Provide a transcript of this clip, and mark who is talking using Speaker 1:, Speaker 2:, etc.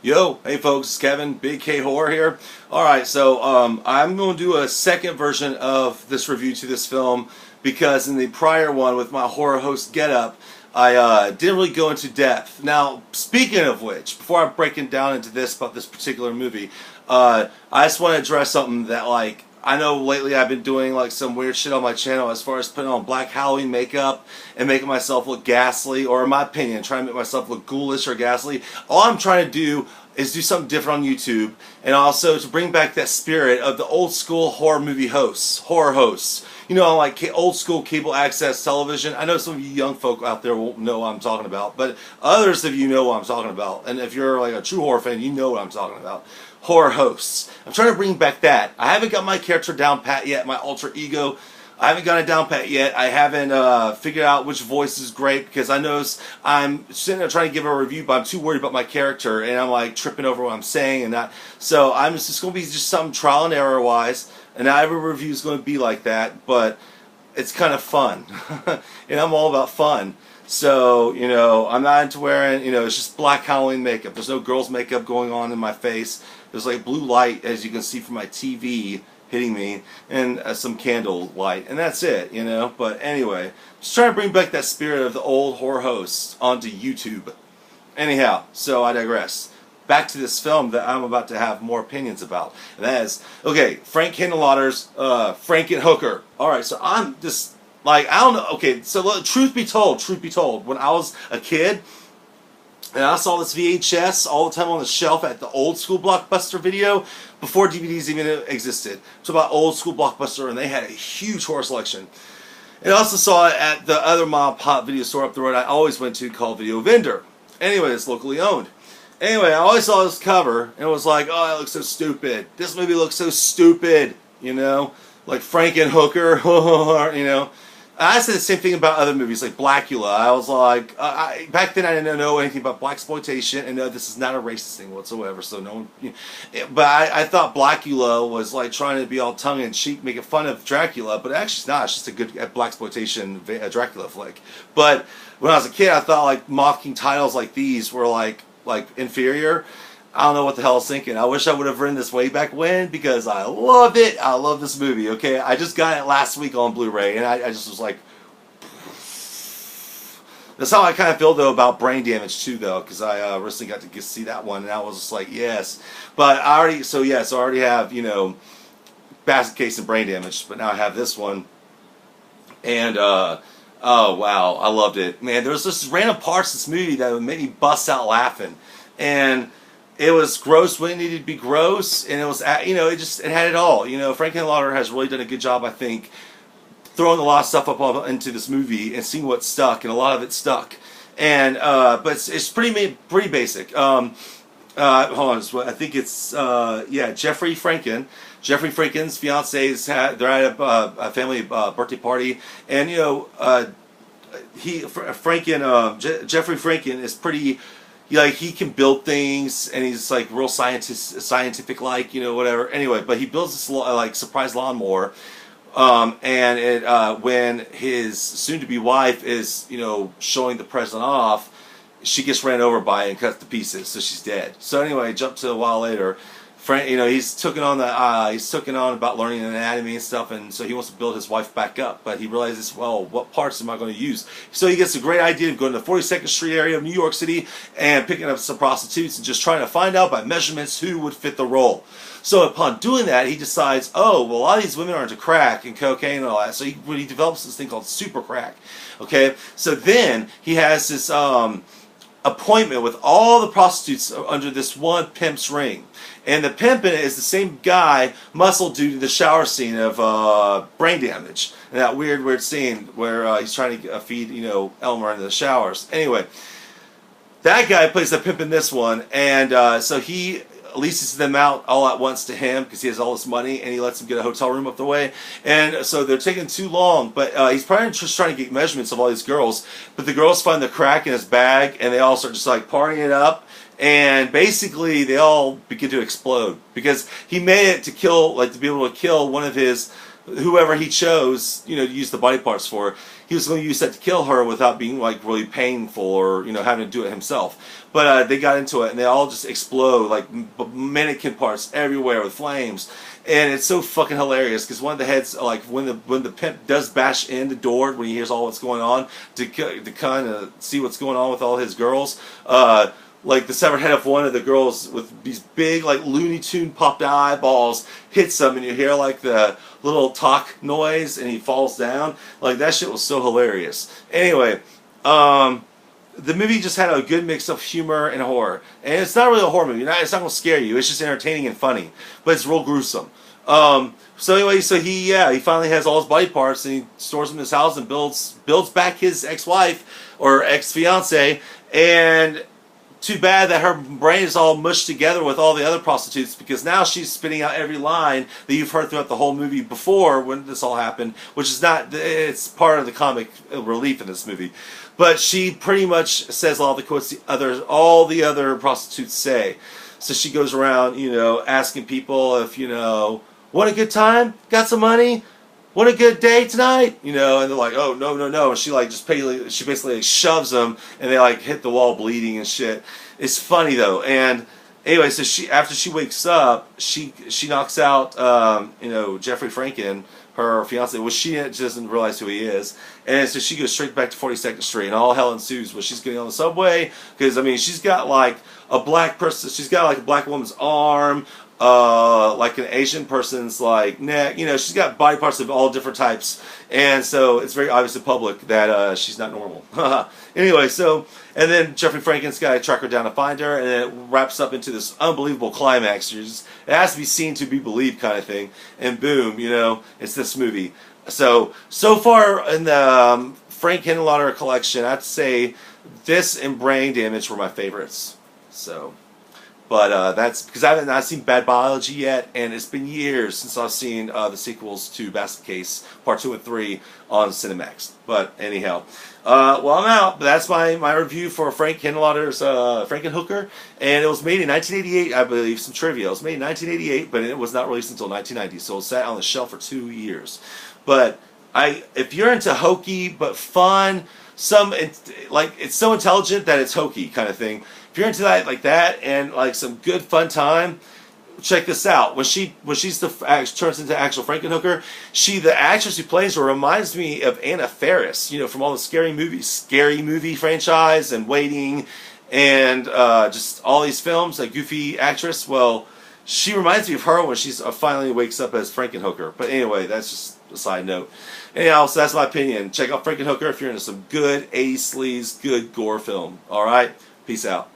Speaker 1: Yo, hey folks, it's Kevin, Big K Horror here. Alright, so I'm going to do a second version of this review to this film because in the prior one with my horror host getup, I didn't really go into depth. Now, speaking of which, before I break it down into this about this particular movie, I just want to address something that, like, I know lately I've been doing like some weird shit on my channel as far as putting on black Halloween makeup and making myself look ghastly, or in my opinion, trying to make myself look ghoulish or ghastly. All I'm trying to do is do something different on YouTube, and also to bring back that spirit of the old school horror movie hosts, horror hosts. You know, like old school cable access television. I know some of you young folk out there won't know what I'm talking about, but others of you know what I'm talking about. And if you're like a true horror fan, you know what I'm talking about. Horror hosts. I'm trying to bring back that. I haven't got my character down pat yet, my alter ego. I haven't got it down pat yet. I haven't figured out which voice is great, because I know I'm sitting there trying to give a review, but I'm too worried about my character, and I'm like tripping over what I'm saying and not. So I'm just going to be just something trial and error wise, and not every review is going to be like that, but it's kind of fun, and I'm all about fun. So, you know, I'm not into wearing, you know, it's just black Halloween makeup. There's no girl's makeup going on in my face. There's like blue light, as you can see from my TV hitting me, and some candle light, and that's it, you know. But anyway, just trying to bring back that spirit of the old horror hosts onto YouTube. Anyhow, so I digress. Back to this film that I'm about to have more opinions about, and that is, okay, Frank Henenlotter's Frankenhooker. Alright, so I'm just, like, I don't know, okay, so truth be told, when I was a kid, and I saw this VHS all the time on the shelf at the old school Blockbuster video before DVDs even existed. It's about old school Blockbuster, and they had a huge horror selection. And I also saw it at the other mom pop video store up the road I always went to called Video Vendor. Anyway, it's locally owned. Anyway, I always saw this cover, and it was like, oh, that looks so stupid. This movie looks so stupid, you know? Like Frankenhooker, you know? I said the same thing about other movies, like Blackula. I was like, back then I didn't know anything about blaxploitation, and no, this is not a racist thing whatsoever. So no one, you know, but I thought Blackula was like trying to be all tongue in cheek, making fun of Dracula, but actually it's not. It's just a good blaxploitation Dracula flick. But when I was a kid, I thought like mocking titles like these were like inferior. I don't know what the hell I was thinking. I wish I would have written this way back when, because I love it. I love this movie, okay? I just got it last week on Blu-ray, and I just was like... That's how I kind of feel, though, about Brain Damage, too, though, because I recently got to see that one, and I was just like, yes. But I already, so yes, I already have, you know, Basket Case and Brain Damage, but now I have this one. And, oh, wow, I loved it. Man, there was just random parts of this movie that would make me bust out laughing. And... it was gross when it needed to be gross, and it was, you know, it had it all. You know, Frank Henenlotter has really done a good job, I think, throwing a lot of stuff up into this movie and seeing what stuck, and a lot of it stuck. And but it's pretty basic. Hold on, I think it's yeah, Jeffrey Franken. Jeffrey Franken's fiance they're at a family birthday party, and you know, Jeffrey Franken is pretty. Like, he can build things, and he's like real scientific like, you know, whatever. Anyway, but he builds this like surprise lawnmower, and it when his soon-to-be wife is, you know, showing the present off, she gets ran over by it and cut to pieces, so she's dead. So anyway, jump to a while later. Frank, you know, he's taking on about learning anatomy and stuff, and so he wants to build his wife back up. But he realizes, well, what parts am I going to use? So he gets a great idea of going to the 42nd Street area of New York City and picking up some prostitutes and just trying to find out by measurements who would fit the role. So upon doing that, he decides, oh, well, a lot of these women are into crack and cocaine and all that. So he develops this thing called super crack. Okay, so then he has this appointment with all the prostitutes under this one pimp's ring. And the pimp in it is the same guy, Muscle Dude, in the shower scene of Brain Damage. And that weird scene where he's trying to feed, you know, Elmer in the showers. Anyway, that guy plays the pimp in this one. And so he leases them out all at once to him because he has all this money, and he lets them get a hotel room up the way. And so they're taking too long, but he's probably just trying to get measurements of all these girls. But the girls find the crack in his bag, and they all start just like partying it up. And basically, they all begin to explode because he made it to kill, like to be able to kill one of his whoever he chose, to use the body parts for, he was going to use that to kill her without being like really painful or having to do it himself. But they got into it and they all just explode like mannequin parts everywhere with flames, and it's so fucking hilarious because one of the heads, like when the pimp does bash in the door when he hears all what's going on to kind of see what's going on with all his girls. Like the severed head of one of the girls with these big like Looney Tune popped eyeballs hits him, and you hear like the little talk noise, and he falls down. Like that shit was so hilarious. Anyway, the movie just had a good mix of humor and horror, and it's not really a horror movie. It's not gonna scare you. It's just entertaining and funny, but it's real gruesome. So anyway, he finally has all his body parts, and he stores them in his house and builds back his ex-wife or ex-fiance, and too bad that her brain is all mushed together with all the other prostitutes, because now she's spitting out every line that you've heard throughout the whole movie before when this all happened, which is not, it's part of the comic relief in this movie. But she pretty much says all the quotes all the other prostitutes say. So she goes around, asking people if, want a good time? Got some money? Want a good day tonight? And they're like, oh, no, no, no. And she like she basically like shoves them, and they like hit the wall bleeding and shit. It's funny though. And anyway, so after she wakes up, she knocks out Jeffrey Franken, her fiance. Well, she doesn't realize who he is, and so she goes straight back to 42nd Street, and all hell ensues when she's getting on the subway, because she's got like a black person. She's got like a black woman's arm. Like an Asian person's like neck, she's got body parts of all different types, and so it's very obvious to public that she's not normal. Anyway, and then Jeffrey Franken's got to track her down to find her, and then it wraps up into this unbelievable climax. It has to be seen to be believed kind of thing, and boom, it's this movie. So far in the Frank Henenlotter collection, I'd say this and Brain Damage were my favorites. But that's because I have not seen Bad Biology yet, and it's been years since I've seen the sequels to Basket Case Part 2 and 3 on Cinemax. But anyhow, well, I'm out. But that's my review for Frank Henenlotter's Frankenhooker, and it was made in 1988, I believe. Some trivia. It was made in 1988, but it was not released until 1990, so it sat on the shelf for 2 years. But if you're into hokey but fun, it's so intelligent that it's hokey kind of thing. If you're into that like that and like some good fun time, check this out. When she's turns into actual Frankenhooker, the actress who plays her reminds me of Anna Faris, from all the scary movie franchise and Waiting, and just all these films. A goofy actress. Well, she reminds me of her when she's finally wakes up as Frankenhooker. But anyway, that's just a side note. Anyhow, so that's my opinion. Check out Frankenhooker if you're into some good 80s sleaze, good gore film. All right, peace out.